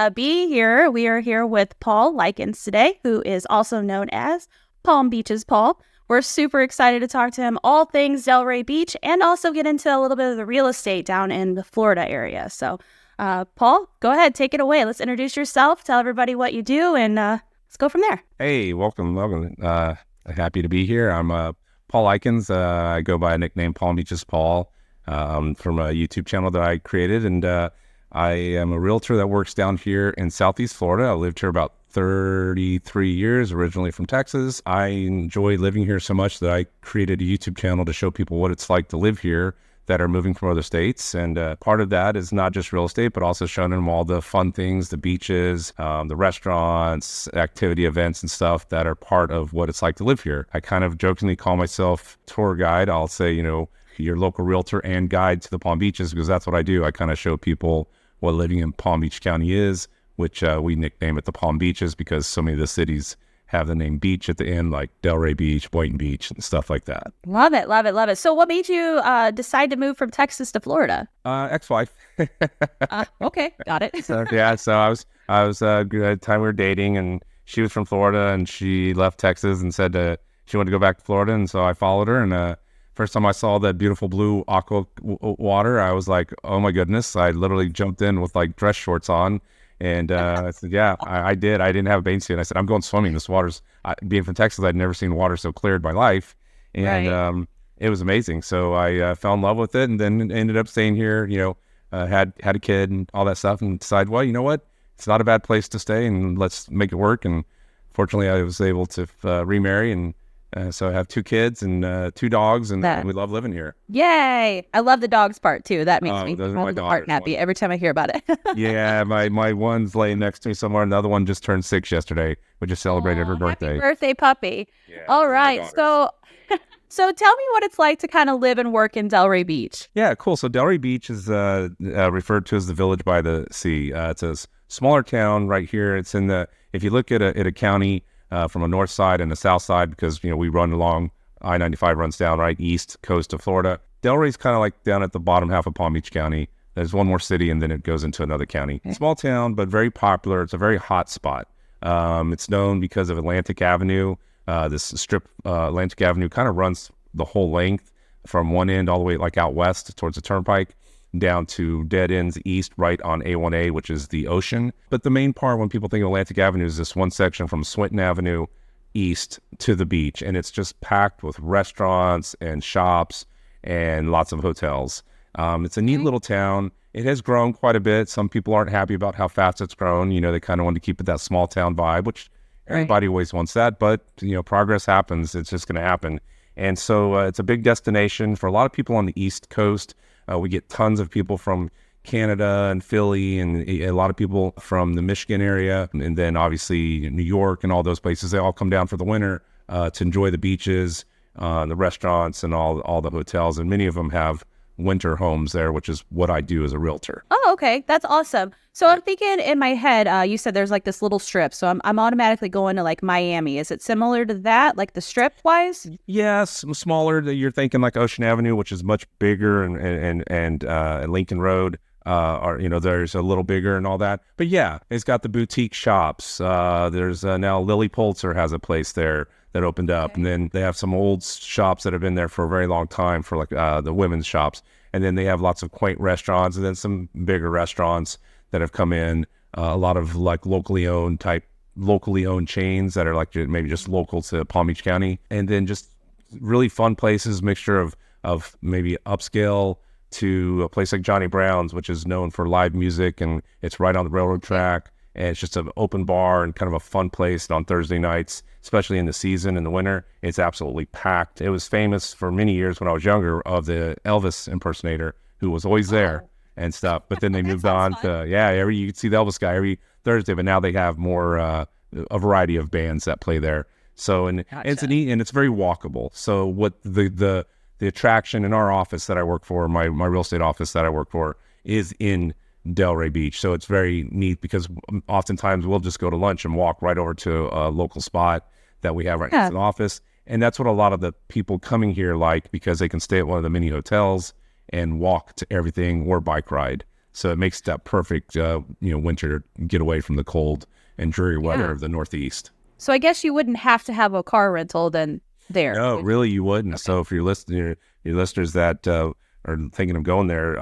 be here. We are here with Paul Likens today, who is also known as Palm Beaches Paul. We're super excited to talk to him all things Delray Beach and also get into a little bit of the real estate down in the Florida area. So, Paul, go ahead, take it away. Let's introduce yourself, tell everybody what you do, and let's go from there. Hey, welcome. Happy to be here. I'm Paul Likens. I go by a nickname Palm Beaches Paul from a YouTube channel that I created, and I am a realtor that works down here in Southeast Florida. I lived here about 33 years, originally from Texas. I enjoy living here so much that I created a YouTube channel to show people what it's like to live here that are moving from other states. And part of that is not just real estate, but also showing them all the fun things, the beaches, the restaurants, activity events and stuff that are part of what it's like to live here. I kind of jokingly call myself tour guide. I'll say, your local realtor and guide to the Palm Beaches, because that's what I do. I kind of show people what living in Palm Beach County is, which we nickname it the Palm Beaches because so many of the cities have the name beach at the end, like Delray Beach, Boynton Beach, and stuff like that. Love it, love it, love it. So what made you decide to move from Texas to Florida? Ex-wife. Okay, got it. So I was at the time we were dating, and she was from Florida, and she left Texas and said she wanted to go back to Florida, and so I followed her. And first time I saw that beautiful blue aqua water, I was like, oh my goodness! I literally jumped in with like dress shorts on. And I said, yeah, I did. I didn't have a bathing suit. I said, I'm going swimming. This water's, being from Texas, I'd never seen water so clear in my life. And Right. it was amazing. So I fell in love with it, and then ended up staying here, had a kid and all that stuff, and decided, well, you know what? It's not a bad place to stay, and let's make it work. And fortunately, I was able to remarry, and so I have 2 kids and 2 dogs, and we love living here. Yay! I love the dogs part too. That makes me Those are my heart daughters. happy every time I hear about it. Yeah, my one's laying next to me somewhere. Another one just turned 6 yesterday. We just celebrated her birthday. Happy birthday, puppy. Yeah, All those are my right. daughters. So tell me what it's like to kind of live and work in Delray Beach. Yeah, cool. So Delray Beach is referred to as the village by the sea. It's a smaller town right here. It's if you look at a county from a north side and a south side, because we run along I-95 runs down right east coast of Florida. Delray's kind of like down at the bottom half of Palm Beach County. There's one more city, and then it goes into another county. Small town, but very popular. It's a very hot spot. It's known because of Atlantic Avenue. This strip, Atlantic Avenue, kind of runs the whole length from one end all the way like out west towards the turnpike down to dead ends east right on A1A, which is the ocean. But the main part when people think of Atlantic Avenue is this one section from Swinton Avenue east to the beach, and it's just packed with restaurants and shops and lots of hotels. It's a neat little town. It has grown quite a bit. Some people aren't happy about how fast it's grown. They kind of want to keep it that small town vibe, which everybody always wants that, but progress happens. It's just going to happen. And so it's a big destination for a lot of people on the East Coast. We get tons of people from Canada and Philly, and a lot of people from the Michigan area, and then obviously New York and all those places. They all come down for the winter to enjoy the beaches, the restaurants, and all the hotels. And many of them have winter homes there, which is what I do as a realtor. Oh, okay. That's awesome. So I'm thinking in my head, you said there's like this little strip. So I'm automatically going to like Miami. Is it similar to that, like the strip wise? Yes, smaller. You're thinking like Ocean Avenue, which is much bigger, and Lincoln Road. There's a little bigger and all that. But yeah, it's got the boutique shops. There's now Lily Pulitzer has a place there that opened up. And then they have some old shops that have been there for a very long time for like the women's shops. And then they have lots of quaint restaurants, and then some bigger restaurants that have come in. A lot of like locally owned chains that are like maybe just local to Palm Beach County. And then just really fun places, mixture of maybe upscale to a place like Johnny Brown's, which is known for live music, and it's right on the railroad track. And it's just an open bar and kind of a fun place. And on Thursday nights, especially in the season, in the winter, it's absolutely packed. It was famous for many years when I was younger of the Elvis impersonator who was always there and stuff. But then they moved on to, you could see the Elvis guy every Thursday, but now they have more, a variety of bands that play there. So, and it's neat, and it's very walkable. So what the attraction in our office that I work for, my real estate office that I work for, is in Delray Beach. So it's very neat because oftentimes we'll just go to lunch and walk right over to a local spot that we have right next to the office. And that's what a lot of the people coming here like, because they can stay at one of the mini hotels and walk to everything or bike ride. So it makes that perfect, winter getaway from the cold and dreary weather of the Northeast. So I guess you wouldn't have to have a car rental then there. No, really, you wouldn't. Okay. So if you're listening, your listeners that are thinking of going there,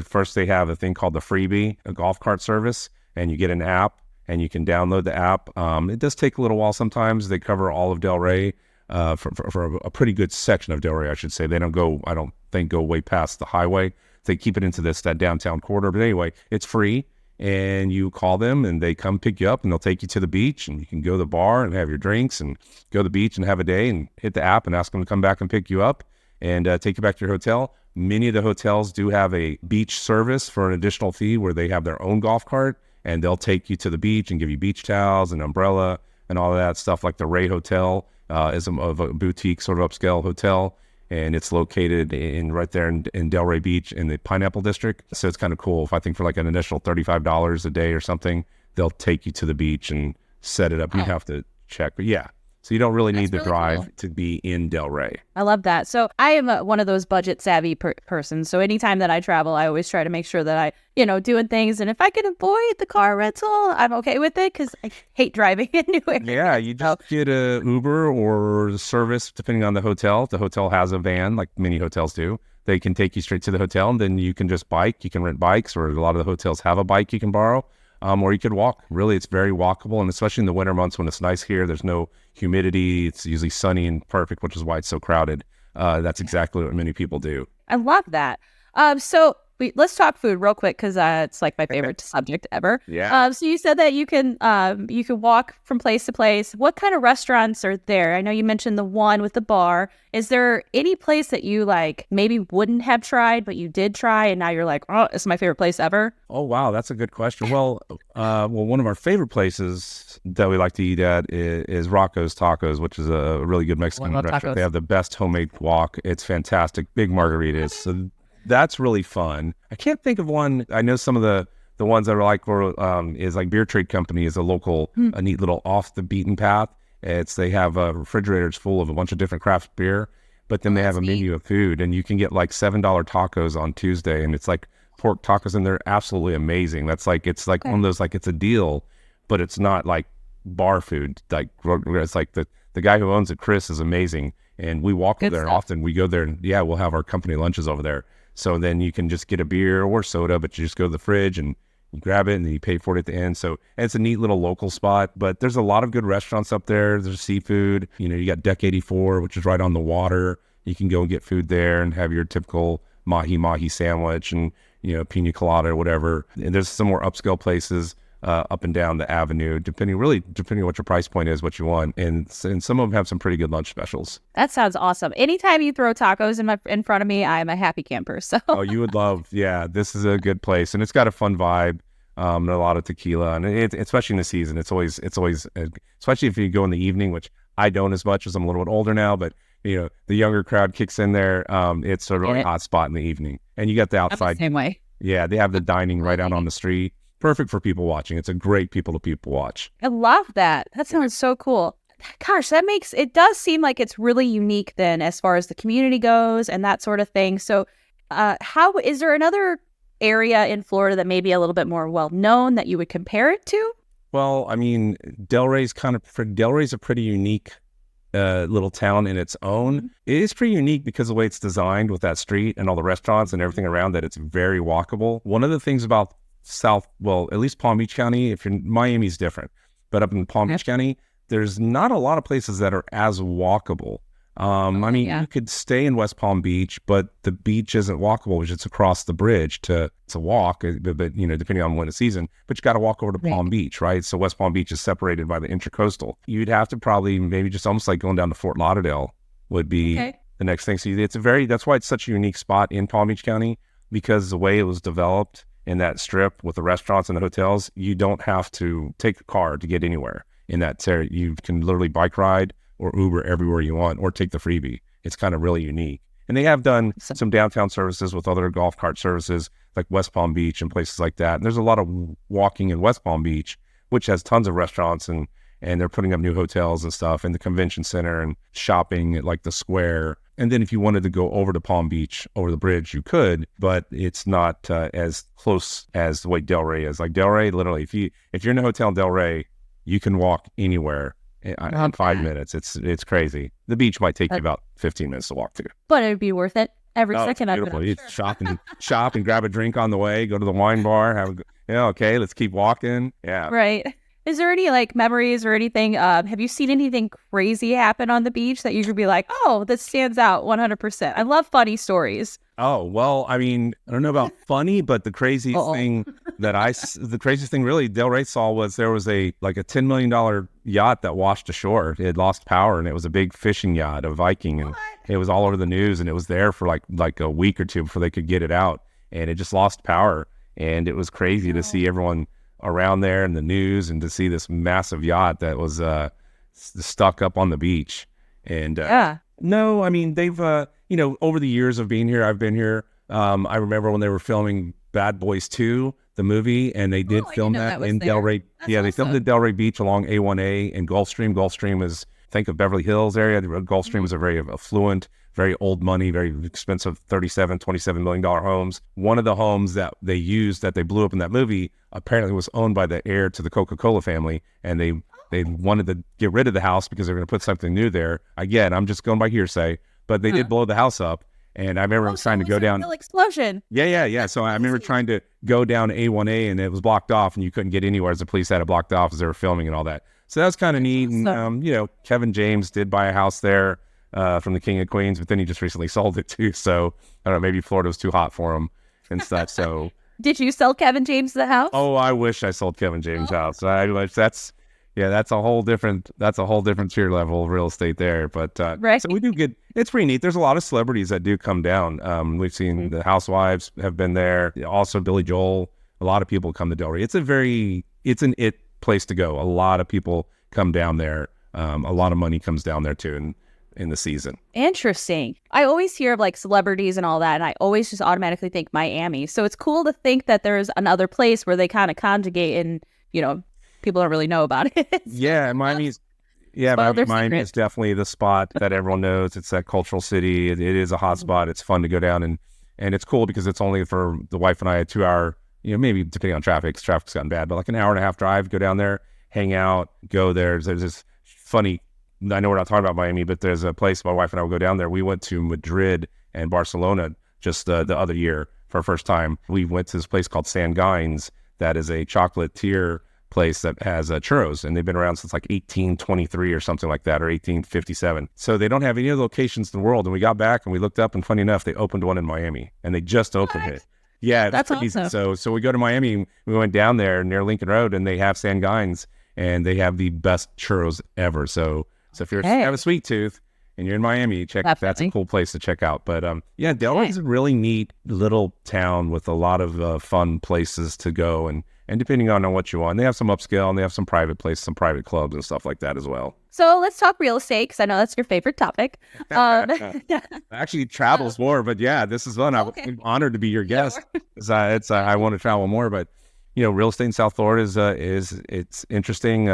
first they have a thing called the Freebie, a golf cart service, and you get an app, and you can download the app. It does take a little while sometimes. They cover all of Delray for a pretty good section of Delray, I should say. They don't go, I don't think, go way past the highway. They keep it into that downtown corridor. But anyway, it's free. And you call them and they come pick you up and they'll take you to the beach and you can go to the bar and have your drinks and go to the beach and have a day and hit the app and ask them to come back and pick you up and take you back to your hotel. Many of the hotels do have a beach service for an additional fee where they have their own golf cart and they'll take you to the beach and give you beach towels and umbrella and all of that stuff. Like the Ray Hotel is a boutique sort of upscale hotel. And it's located right there in Delray Beach in the Pineapple District. So it's kind of cool. If I think for like an initial $35 a day or something, they'll take you to the beach and set it up. You have to check. But yeah, so you don't really need the drive to be in Delray. I love that. So I am one of those budget savvy persons. So anytime that I travel, I always try to make sure that I, doing things. And if I can avoid the car rental, I'm okay with it because I hate driving in New England. Yeah, you just get a Uber or service depending on the hotel. If the hotel has a van, like many hotels do, they can take you straight to the hotel and then you can just bike. You can rent bikes, or a lot of the hotels have a bike you can borrow. Or you could walk. Really, it's very walkable, and especially in the winter months when it's nice here, there's no humidity. It's usually sunny and perfect, which is why it's so crowded. That's exactly what many people do. I love that. So let's talk food real quick because it's like my favorite subject ever. Yeah. So you said that you can walk from place to place. What kind of restaurants are there? I know you mentioned the one with the bar. Is there any place that you like maybe wouldn't have tried, but you did try, and now you're like, oh, it's my favorite place ever? Oh, wow. That's a good question. Well, one of our favorite places that we like to eat at is Rocco's Tacos, which is a really good Mexican restaurant. Tacos. They have the best homemade guac. It's fantastic. Big margaritas. So that's really fun. I can't think of one. I know some of the ones that are like, is like Beer Trade Company is a local, a neat little off the beaten path. They have refrigerators full of a bunch of different craft beer, but then they have a menu of food, and you can get like $7 tacos on Tuesday, and it's like pork tacos, and they're absolutely amazing. It's like one of those, like, it's a deal, but it's not like bar food. Like, it's like the guy who owns it, Chris, is amazing, and we walk over there often. We go there, and we'll have our company lunches over there. So then you can just get a beer or soda, but you just go to the fridge and you grab it and then you pay for it at the end. So it's a neat little local spot, but there's a lot of good restaurants up there. There's seafood. You got Deck 84, which is right on the water. You can go and get food there and have your typical mahi sandwich and, pina colada or whatever. And there's some more upscale places up and down the avenue, depending on what your price point is, what you want. And some of them have some pretty good lunch specials. That sounds awesome. Anytime you throw tacos in front of me, I'm a happy camper. So you would love, this is a good place. And it's got a fun vibe, and a lot of tequila. And especially in the season, it's always, especially if you go in the evening, which I don't as much as I'm a little bit older now, but the younger crowd kicks in there. It's a really hot spot in the evening. And you got the outside. I'm the same way. Yeah, they have the dining right out on the street. Perfect for people watching. It's a great people-to-people watch. I love that. That sounds so cool. Gosh, it does seem like it's really unique then as far as the community goes and that sort of thing. So is there another area in Florida that may be a little bit more well-known that you would compare it to? Well, I mean, Delray's a pretty unique little town in its own. It is pretty unique because of the way it's designed with that street and all the restaurants and everything around that. It's very walkable. One of the things about at least Palm Beach County, Miami's different, but up in Palm Beach County, there's not a lot of places that are as walkable. You could stay in West Palm Beach, but the beach isn't walkable, which it's across the bridge to walk, but depending on when the season, but you got to walk over to Palm Beach, right? So West Palm Beach is separated by the Intracoastal. You'd have to probably maybe just almost like going down to Fort Lauderdale would be the next thing. So that's why it's such a unique spot in Palm Beach County, because the way it was developed in that strip with the restaurants and the hotels, you don't have to take a car to get anywhere in that area. You can literally bike ride or Uber everywhere you want, or take the Freebie. It's kind of really unique. And they have done some downtown services with other golf cart services like West Palm Beach and places like that. And there's a lot of walking in West Palm Beach, which has tons of restaurants, and they're putting up new hotels and stuff in the convention center and shopping at like the square. And then if you wanted to go over to Palm Beach over the bridge, you could, but it's not as close as the way Delray is. Like Delray, literally, if you're in a hotel in Delray, you can walk anywhere in 5 minutes. It's crazy. The beach might take you about 15 minutes to walk to. But it'd be worth it every second of it. Beautiful. You shop and grab a drink on the way, go to the wine bar, okay, let's keep walking. Yeah. Right. Is there any like memories or anything? Have you seen anything crazy happen on the beach that you could be like, oh, this stands out 100%? I love funny stories. Oh, well, I mean, I don't know about funny, but the craziest thing really Delray saw was there was a $10 million yacht that washed ashore. It had lost power, and it was a big fishing yacht, a Viking, and it was all over the news, and it was there for like a week or two before they could get it out, and it just lost power. And it was crazy to see everyone around there in the news and to see this massive yacht that was stuck up on the beach. And no, I mean, they've, over the years of being here, I've been here. I remember when they were filming Bad Boys 2, the movie, and they did film that in Delray. They filmed at Delray Beach along A1A and Gulfstream. Gulfstream is, think of Beverly Hills area. The Gulfstream is a very affluent, very old money, very expensive $27 million homes. One of the homes that they used, that they blew up in that movie, apparently was owned by the heir to the Coca-Cola family, and they wanted to get rid of the house because they're going to put something new there. Again, I'm just going by hearsay, but they did blow the house up. And I remember trying to go down. Real explosion. Yeah. So I remember trying to go down A1A, and it was blocked off, and you couldn't get anywhere as the police had it blocked off as they were filming and all that. So that was kind of neat. And, Kevin James did buy a house there from the King of Queens, but then he just recently sold it too. So I don't know, maybe Florida was too hot for him and stuff. So did you sell Kevin James the house? Oh, I wish I sold Kevin James' house. That's a whole different tier level of real estate there. But right. So we do get, it's pretty neat. There's a lot of celebrities that do come down. We've seen the Housewives have been there. Also Billy Joel. A lot of people come to Delray. It's an it place to go. A lot of people come down there. A lot of money comes down there too in the season. Interesting. I always hear of like celebrities and all that, and I always just automatically think Miami. So it's cool to think that there's another place where they kind of conjugate and, people don't really know about it. Yeah, Miami is definitely the spot that everyone knows. It's that cultural city. It is a hot spot. It's fun to go down, and it's cool because it's only for the wife and I a 2 hour, maybe depending on traffic, 'cause traffic's gotten bad, but like an hour and a half drive, go down there, hang out, go there. There's this funny, I know we're not talking about Miami, but there's a place my wife and I will go down there. We went to Madrid and Barcelona just the other year for our first time. We went to this place called Sanguines that is a chocolatier place that has churros, and they've been around since like 1823 or something like that, or 1857. So they don't have any other locations in the world. And we got back and we looked up, and funny enough, they opened one in Miami, and they just opened it. Yeah, that's awesome. So we go to Miami. We went down there near Lincoln Road, and they have Sanguines, and they have the best churros ever. So if you have a sweet tooth and you're in Miami, that's a cool place to check out. But Delray is a really neat little town with a lot of fun places to go, and depending on what you want. They have some upscale, and they have some private places, some private clubs and stuff like that as well. So let's talk real estate, because I know that's your favorite topic. Actually, travel's more, but yeah, this is fun. I'm honored to be your guest. I want to travel more, but real estate in South Florida it's interesting.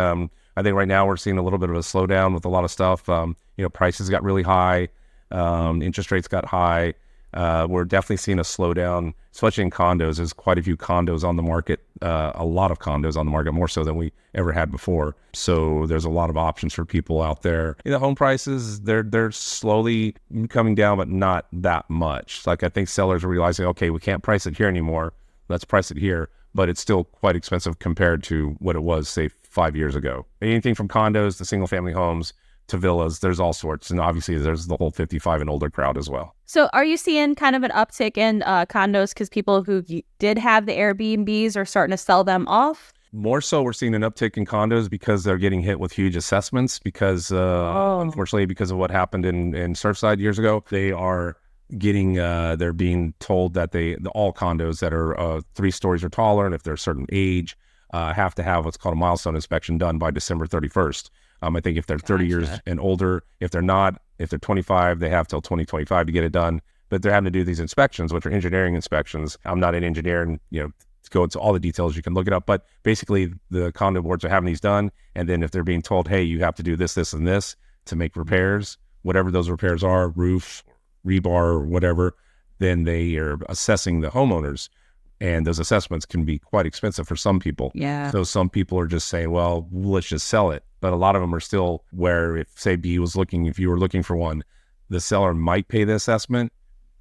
I think right now we're seeing a little bit of a slowdown with a lot of stuff. Prices got really high, interest rates got high. We're definitely seeing a slowdown, especially in condos. There's quite a few condos on the market, a lot of condos on the market, more so than we ever had before. So there's a lot of options for people out there. Home prices, they're slowly coming down, but not that much. Like I think sellers are realizing, okay, we can't price it here anymore. Let's price it here. But it's still quite expensive compared to what it was, say, 5 years ago. Anything from condos to single-family homes to villas, there's all sorts. And obviously, there's the whole 55 and older crowd as well. So are you seeing kind of an uptick in condos because people who did have the Airbnbs are starting to sell them off? More so, we're seeing an uptick in condos because they're getting hit with huge assessments because, unfortunately, because of what happened in Surfside years ago, they are getting they're being told that all condos that are 3 stories or taller, and if they're a certain age, have to have what's called a milestone inspection done by December 31st. I think if they're 30 years and older, if they're 25, they have till 2025 to get it done. But they're having to do these inspections, which are engineering inspections. I'm not an engineer, and to go into all the details, you can look it up. But basically, the condo boards are having these done, and then if they're being told, hey, you have to do this, this, and this to make repairs, whatever those repairs are, roof, rebar or whatever, then they are assessing the homeowners. And those assessments can be quite expensive for some people. Yeah. So some people are just saying, well, let's just sell it. But a lot of them are still where if, say, if you were looking for one, the seller might pay the assessment,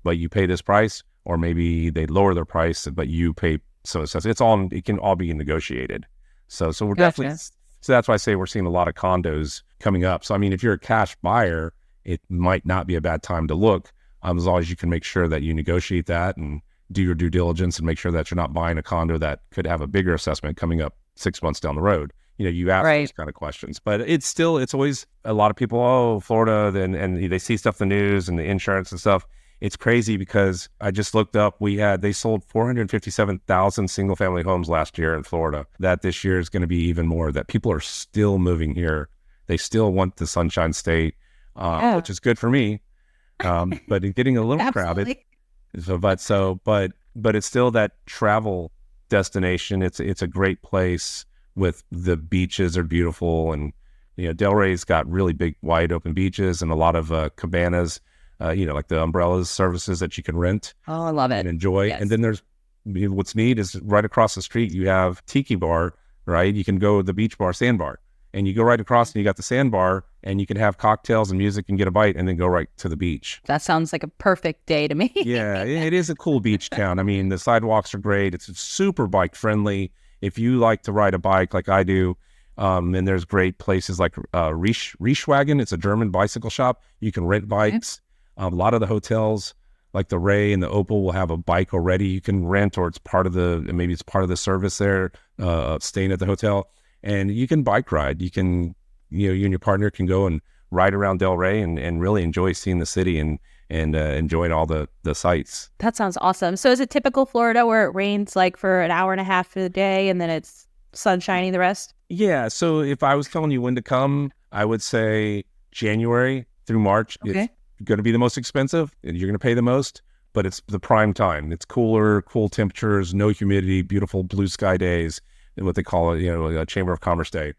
but you pay this price, or maybe they lower their price, but you pay some assessment. It can all be negotiated. So we're definitely, so that's why I say we're seeing a lot of condos coming up. So, I mean, if you're a cash buyer, it might not be a bad time to look, as long as you can make sure that you negotiate that and do your due diligence and make sure that you're not buying a condo that could have a bigger assessment coming up 6 months down the road. You ask those kind of questions, but it's always a lot of people, oh, Florida, and they see stuff in the news and the insurance and stuff. It's crazy because I just looked up, they sold 457,000 single family homes last year in Florida. That this year is going to be even more, that people are still moving here. They still want the Sunshine State, which is good for me. But it's getting a little crowded. But it's still that travel destination. It's a great place with the beaches are beautiful, and Delray's got really big, wide open beaches and a lot of cabanas, like the umbrellas services that you can rent. Oh, I love it and enjoy. Yes. And then there's what's neat is right across the street you have Tiki Bar, right? You can go to the beach bar, sandbar. And you go right across and you got the sandbar, and you can have cocktails and music and get a bite and then go right to the beach. That sounds like a perfect day to me. Yeah, it is a cool beach town. I mean, the sidewalks are great. It's super bike friendly. If you like to ride a bike like I do, and there's great places like Riechwagen. It's a German bicycle shop. You can rent bikes. A lot of the hotels like the Ray and the Opal will have a bike already you can rent, or maybe it's part of the service there, staying at the hotel. And you can bike ride. You can, you and your partner can go and ride around Delray and really enjoy seeing the city and enjoying all the sights. That sounds awesome. So is it typical Florida where it rains like for an hour and a half of the day and then it's sunshiny the rest? Yeah. So if I was telling you when to come, I would say January through March. Okay. It's going to be the most expensive. You're going to pay the most, but it's the prime time. It's cool temperatures, no humidity, beautiful blue sky days. What they call it, a Chamber of Commerce day.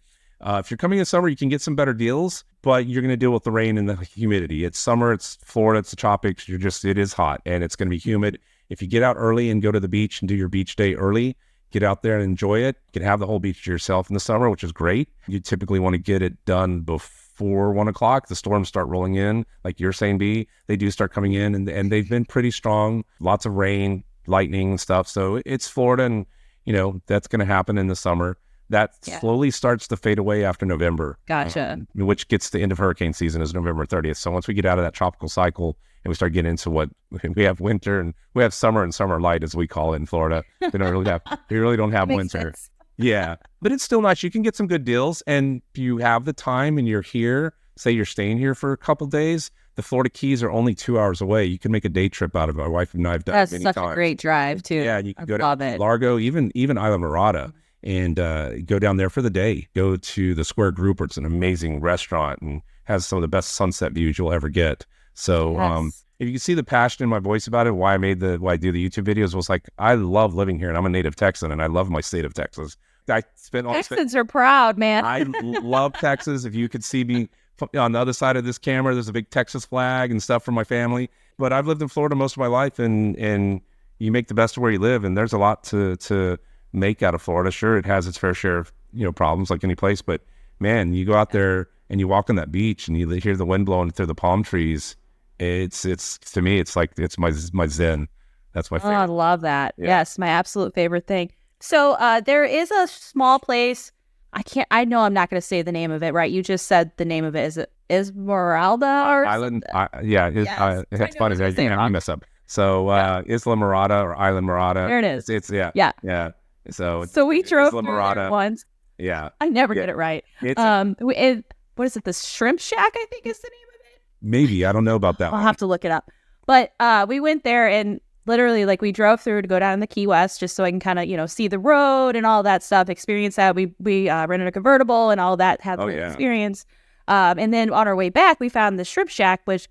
If you're coming in summer, you can get some better deals, but you're going to deal with the rain and the humidity. It's summer, it's Florida, it's the tropics. It is hot and it's going to be humid. If you get out early and go to the beach and do your beach day early, get out there and enjoy it. You can have the whole beach to yourself in the summer, which is great. You typically want to get it done before 1 o'clock. The storms start rolling in, like you're saying, B. They do start coming in, and they've been pretty strong. Lots of rain, lightning and stuff. So it's Florida, and that's going to happen in the summer. That slowly starts to fade away after November. Gotcha. Which gets the end of hurricane season is November 30th. So once we get out of that tropical cycle and we start getting into what we have winter and we have summer and summer light, as we call it in Florida. We really don't have winter. Sense. Yeah. But it's still nice. You can get some good deals, and if you have the time and you're here, say you're staying here for a couple of days, the Florida Keys are only 2 hours away. You can make a day trip out of it. My wife and I have done it many times. That's such a great drive, too. Yeah, you can go to Largo, even Isla Mirada, and go down there for the day. Go to the Square Group, where it's an amazing restaurant and has some of the best sunset views you'll ever get. So if you can see the passion in my voice about it, why I do the YouTube videos, was like, I love living here, and I'm a native Texan, and I love my state of Texas. Texans are proud, man. I love Texas. If you could see me on the other side of this camera, there's a big Texas flag and stuff from my family. But I've lived in Florida most of my life, and you make the best of where you live, and there's a lot to make out of Florida. Sure, it has its fair share of problems like any place, but man, you go out there and you walk on that beach and you hear the wind blowing through the palm trees. It's to me, it's like it's my zen. That's my favorite. Oh, I love that. Yeah. Yes, my absolute favorite thing. So there is a small place. I know I'm not going to say the name of it, right? You just said the name of it. Is it Esmeralda or Island? It's funny. I mess up. So Isla Mirada or Island Mirada. There it is. It's So we drove Isla through Mirada there once. Yeah. I never get it right. What is it? The Shrimp Shack, I think is the name of it. Maybe. I don't know about that. I'll have to look it up. But we went there and literally, like, we drove through to go down in the Key West just so I can kind of, see the road and all that stuff, experience that. We rented a convertible and all that, had the experience. And then on our way back, we found the Shrimp Shack, which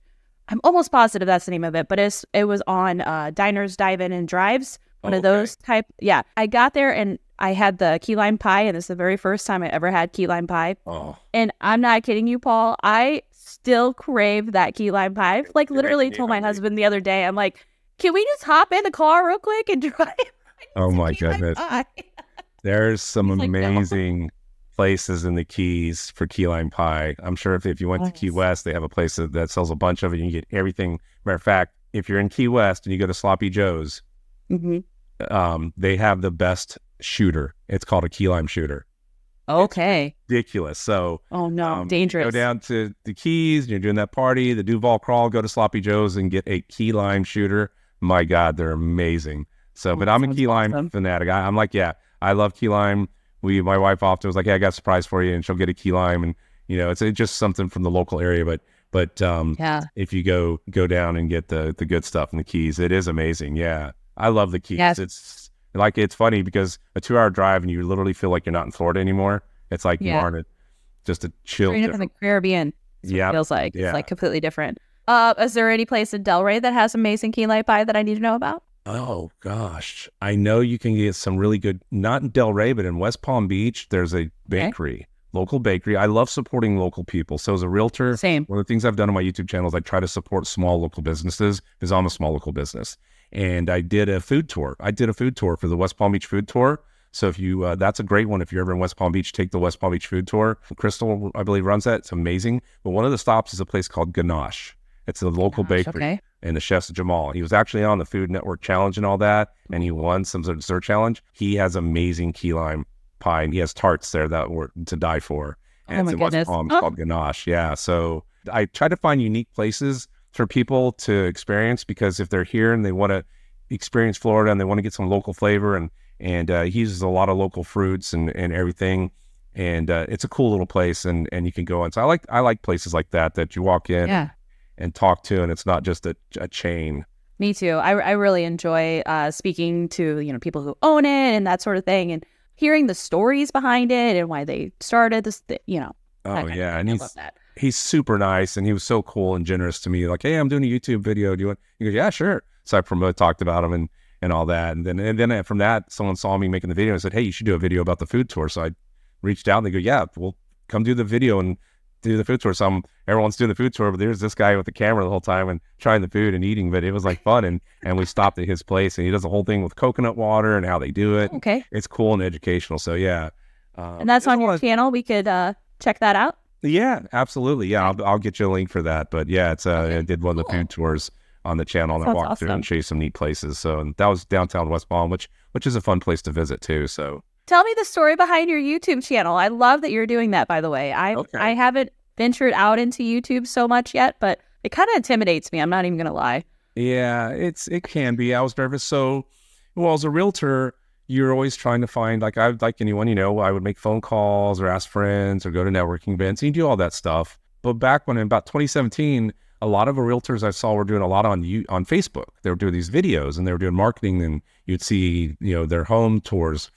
I'm almost positive that's the name of it, but it was on Diners, Dive-In, and Drives, one of those type. Yeah. I got there and I had the key lime pie, and this is the very first time I ever had key lime pie. Oh. And I'm not kidding you, Paul. I still crave that key lime pie. Like literally told my husband the other day, I'm like, can we just hop in the car real quick and drive? Oh my goodness. There's some amazing places in the Keys for key lime pie. I'm sure if you went to Key West, they have a place that sells a bunch of it. You can get everything. Matter of fact, if you're in Key West and you go to Sloppy Joe's, they have the best shooter. It's called a key lime shooter. Okay. It's ridiculous. So, dangerous. Go down to the Keys, and you're doing that party, the Duval Crawl, go to Sloppy Joe's and get a key lime shooter. My God, they're amazing. So, but I'm a key lime fanatic. I'm like, yeah, I love key lime. My wife often was like, hey, I got a surprise for you, and she'll get a key lime, and it's just something from the local area. But if you go down and get the good stuff in the Keys, it is amazing. Yeah, I love the Keys. Yes. It's funny because a 2-hour drive and you literally feel like you're not in Florida anymore. It's like you aren't just a chill. Straight up in the Caribbean. Yeah, it feels like it's like completely different. Is there any place in Delray that has amazing key lime pie that I need to know about? Oh gosh, I know you can get some really good. Not in Delray, but in West Palm Beach, there's a bakery, local bakery. I love supporting local people. So as a realtor, same. One of the things I've done on my YouTube channel is I try to support small local businesses because I'm a small local business. And I did a food tour. I did a food tour for the West Palm Beach food tour. So if you, that's a great one. If you're ever in West Palm Beach, take the West Palm Beach food tour. Crystal, I believe, runs that. It's amazing. But one of the stops is a place called Ganache. It's a local bakery. And the chef's Jamal. He was actually on the Food Network Challenge and all that. And he won some sort of dessert challenge. He has amazing key lime pie. And he has tarts there that were to die for. And it's in West Palm. It's called Ganache. Yeah. So I try to find unique places for people to experience, because if they're here and they want to experience Florida and they want to get some local flavor, and he uses a lot of local fruits and everything, and it's a cool little place, and you can go in. So I like places like that you walk in and talk to, and it's not just a chain. Me too. I really enjoy speaking to people who own it and that sort of thing, and hearing the stories behind it and why they started this. Oh yeah, and he's super nice, and he was so cool and generous to me. Like, hey, I'm doing a YouTube video. Do you want? He goes, yeah, sure. So I talked about him and all that, and then from that, someone saw me making the video and said, hey, you should do a video about the food tour. So I reached out, and they go, yeah, well, come do the video and do the food tour. So everyone's doing the food tour, but there's this guy with the camera the whole time and trying the food and eating. But it was like fun, and we stopped at his place, and he does the whole thing with coconut water and how they do it. Okay, it's cool and educational. So yeah, and that's on your channel. We could check that out. Yeah, absolutely. Yeah, I'll get you a link for that. But yeah, it's I did one of the food tours on the channel, and I walked through and show you some neat places. So, and that was downtown West Palm, which is a fun place to visit too. So tell me the story behind your YouTube channel. I love that you're doing that, by the way. I haven't ventured out into YouTube so much yet, but it kind of intimidates me. I'm not even going to lie. Yeah, it can be. I was nervous. So, well, as a realtor, you're always trying to find, like anyone, I would make phone calls or ask friends or go to networking events, and you do all that stuff. But back when in about 2017, a lot of the realtors I saw were doing a lot on Facebook. They were doing these videos, and they were doing marketing, and you'd see, their home tours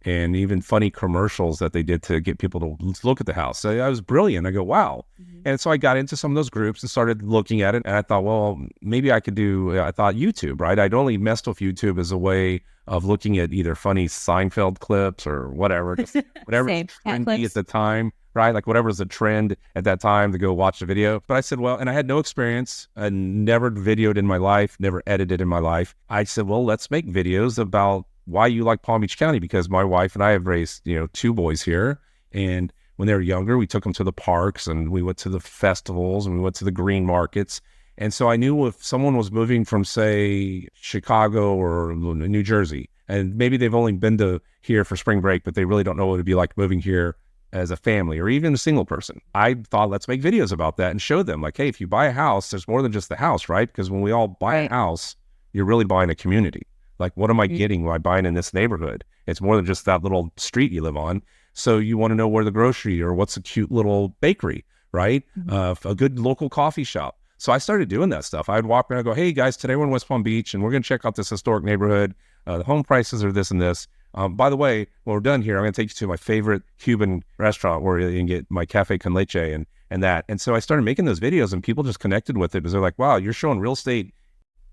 and even funny commercials that they did to get people to look at the house. So that was brilliant. I go, wow. Mm-hmm. And so I got into some of those groups and started looking at it. And I thought, well, maybe I could I thought YouTube, right? I'd only messed with YouTube as a way of looking at either funny Seinfeld clips or whatever was trendy at the time, right? Like whatever was the trend at that time to go watch the video. But I said, well, and I had no experience. I never videoed in my life, never edited in my life. I said, well, let's make videos about why you like Palm Beach County, because my wife and I have raised, 2 boys here. And when they were younger, we took them to the parks, and we went to the festivals, and we went to the green markets. And so I knew if someone was moving from, say, Chicago or New Jersey, and maybe they've only been to here for spring break, but they really don't know what it'd be like moving here as a family or even a single person. I thought, let's make videos about that and show them, like, hey, if you buy a house, there's more than just the house, right? Because when we all buy a house, you're really buying a community. Like, what am I getting by buying in this neighborhood? It's more than just that little street you live on. So you want to know where the grocery or what's a cute little bakery, right? A good local coffee shop. So I started doing that stuff. I'd walk around and go, hey guys, today we're in West Palm Beach and we're going to check out this historic neighborhood. The home prices are this and this. By the way, when we're done here, I'm going to take you to my favorite Cuban restaurant where you can get my cafe con leche and that. And so I started making those videos, and people just connected with it because they're like, wow, you're showing real estate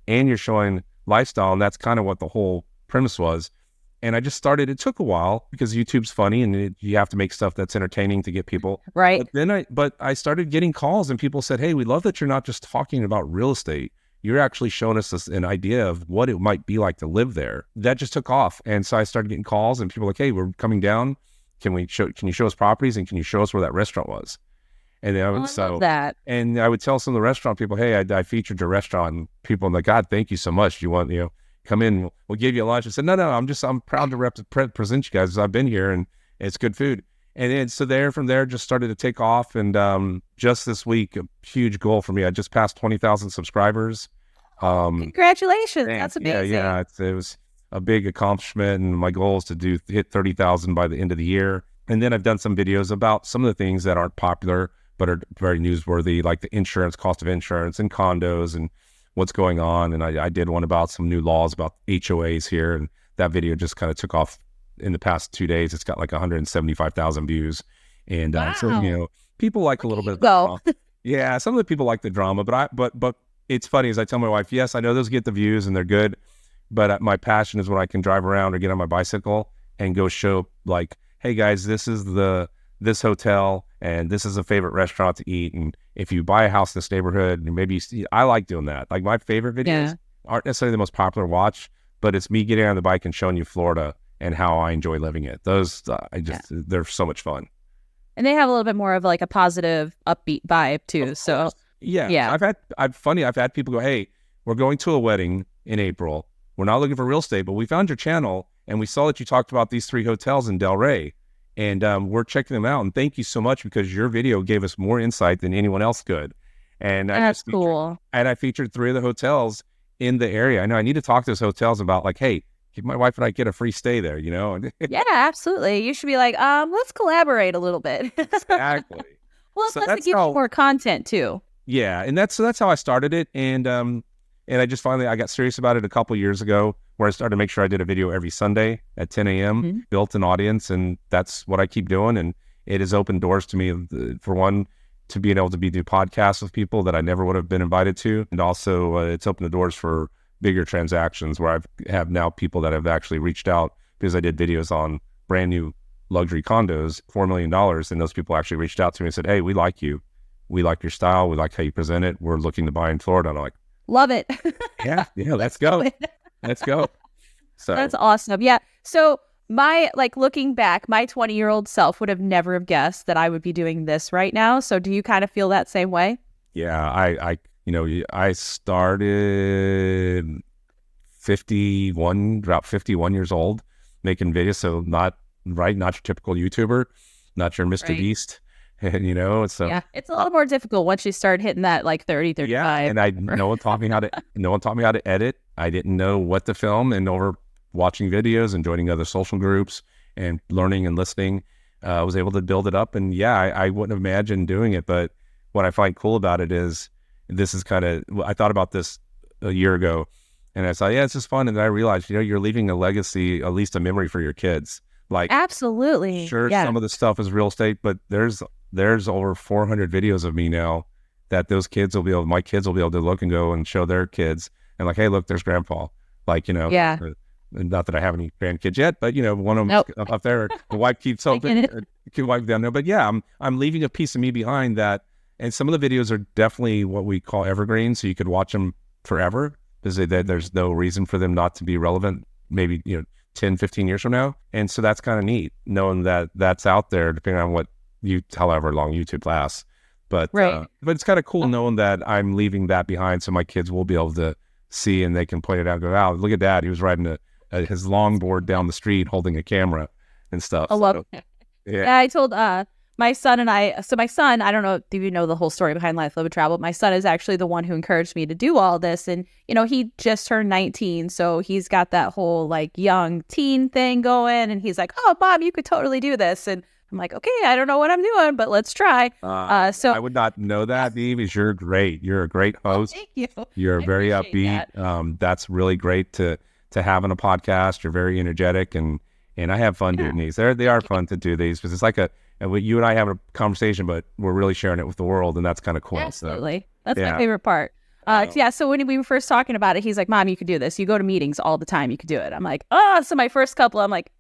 and you're showing lifestyle. And that's kind of what the whole premise was. And I just started. It took a while because YouTube's funny and you have to make stuff that's entertaining to get people. Right. But I started getting calls and people said, "Hey, we love that you're not just talking about real estate. You're actually showing us an idea of what it might be like to live there." That just took off. And so I started getting calls and people were like, "Hey, we're coming down. Can you show us properties and can you show us where that restaurant was?" And then I love that. And I would tell some of the restaurant people, "Hey, I featured your restaurant." And people are like, "God, thank you so much. Do you want, come in, we'll give you a lunch." I said, no, I'm proud to present you guys because I've been here and it's good food. And then, so from there just started to take off. And just this week, a huge goal for me, I just passed 20,000 subscribers. Congratulations. That's amazing. Yeah, it was a big accomplishment. And my goal is to hit 30,000 by the end of the year. And then I've done some videos about some of the things that aren't popular, but are very newsworthy, like the insurance, cost of insurance and condos and what's going on. And I did one about some new laws about HOAs here. And that video just kind of took off in the past 2 days. It's got like 175,000 views. And wow. So, people like a little bit of drama. Yeah, some of the people like the drama, but it's funny as I tell my wife, yes, I know those get the views and they're good, but my passion is when I can drive around or get on my bicycle and go show like, hey guys, this is this hotel and this is a favorite restaurant to eat. And if you buy a house in this neighborhood, and maybe I like doing that. Like my favorite videos aren't necessarily the most popular watch, but it's me getting on the bike and showing you Florida and how I enjoy living it. Those, they're so much fun. And they have a little bit more of like a positive, upbeat vibe too. So yeah. I've had people go, "Hey, we're going to a wedding in April. We're not looking for real estate, but we found your channel and we saw that you talked about these 3 hotels in Delray. And we're checking them out. And thank you so much because your video gave us more insight than anyone else could." And that's cool. And I featured 3 of the hotels in the area. I know I need to talk to those hotels about like, hey, can my wife and I get a free stay there, Yeah, absolutely. You should be like, let's collaborate a little bit. Exactly. Well, plus it gives you more content too. Yeah. And that's how I started it. And I just I got serious about it a couple years ago where I started to make sure I did a video every Sunday at 10 a.m., built an audience, and that's what I keep doing. And it has opened doors to me, for one, to being able to do podcasts with people that I never would have been invited to. And also it's opened the doors for bigger transactions where I have now people that have actually reached out because I did videos on brand new luxury condos, $4 million. And those people actually reached out to me and said, "Hey, we like you. We like your style. We like how you present it. We're looking to buy in Florida." And I'm like, love it. yeah, let's go. Let's go. So that's awesome. Yeah. So looking back, my 20-year-old self would have never have guessed that I would be doing this right now. So do you kind of feel that same way? Yeah, I started about 51 years old making videos. So not your typical YouTuber, not your Mr. Beast. And so yeah, it's a lot more difficult once you start hitting that like 30, 35. Yeah, and no one taught me how to edit. I didn't know what to film, and over watching videos and joining other social groups and learning and listening, I was able to build it up. And yeah, I wouldn't have imagined doing it. But what I find cool about it is this is I thought about this a year ago and I thought, yeah, it's just fun. And then I realized, you're leaving a legacy, at least a memory for your kids. Like, absolutely. Sure, some of the stuff is real estate, but there's over 400 videos of me now that my kids will be able to look and go and show their kids and like, hey, look, there's grandpa. Like, not that I have any grandkids yet, but one of them up there, the wife keeps hoping, can wipe down there. But yeah, I'm leaving a piece of me behind that. And some of the videos are definitely what we call evergreen. So you could watch them forever because there's no reason for them not to be relevant, maybe, 10, 15 years from now. And so that's kind of neat knowing that that's out there depending on however long YouTube lasts. But it's kind of cool knowing that I'm leaving that behind so my kids will be able to see and they can point it out and go, "Wow, look at Dad. He was riding his longboard down the street holding a camera and stuff." I love it. Yeah, I told my son and I, so my son, I don't know if you know the whole story behind Life, Love, and Travel. My son is actually the one who encouraged me to do all this. And, he just turned 19. So he's got that whole like young teen thing going. And he's like, "Oh, Mom, you could totally do this." And I'm like, "Okay, I don't know what I'm doing, but let's try." So I would not know that, Eve, is you're great. You're a great host. Thank you. You're very upbeat. That. That's really great to have on a podcast. You're very energetic and I have fun doing these. They are fun to do these because it's like you and I have a conversation, but we're really sharing it with the world, and that's kind of cool. Absolutely. So, that's my favorite part. Wow. Yeah, so when we were first talking about it, he's like, Mom, you could do this. You go to meetings all the time. You could do it. I'm like, oh, so my first couple, I'm like,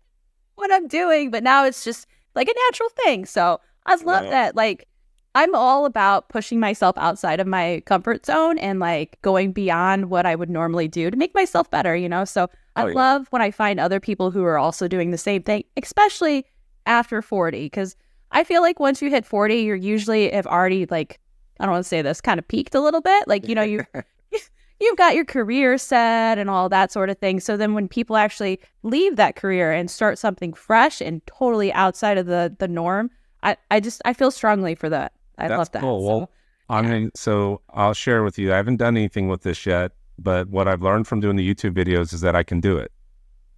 what I'm doing. But now it's just like a natural thing. So I love Wow. that. Like, I'm all about pushing myself outside of my comfort zone and like going beyond what I would normally do to make myself better, you know? So I Oh yeah. love when I find other people who are also doing the same thing, especially after 40, because I feel like once you hit 40, you're usually have already like, I don't want to say this, kind of peaked a little bit. Like, you know, you've got your career set and all that sort of thing. So then when people actually leave that career and start something fresh and totally outside of the norm, I feel strongly for that. I That's love that. cool. So, Well, I yeah. mean, so I'll share with you. I haven't done anything with this yet, but what I've learned from doing the YouTube videos is that I can do it.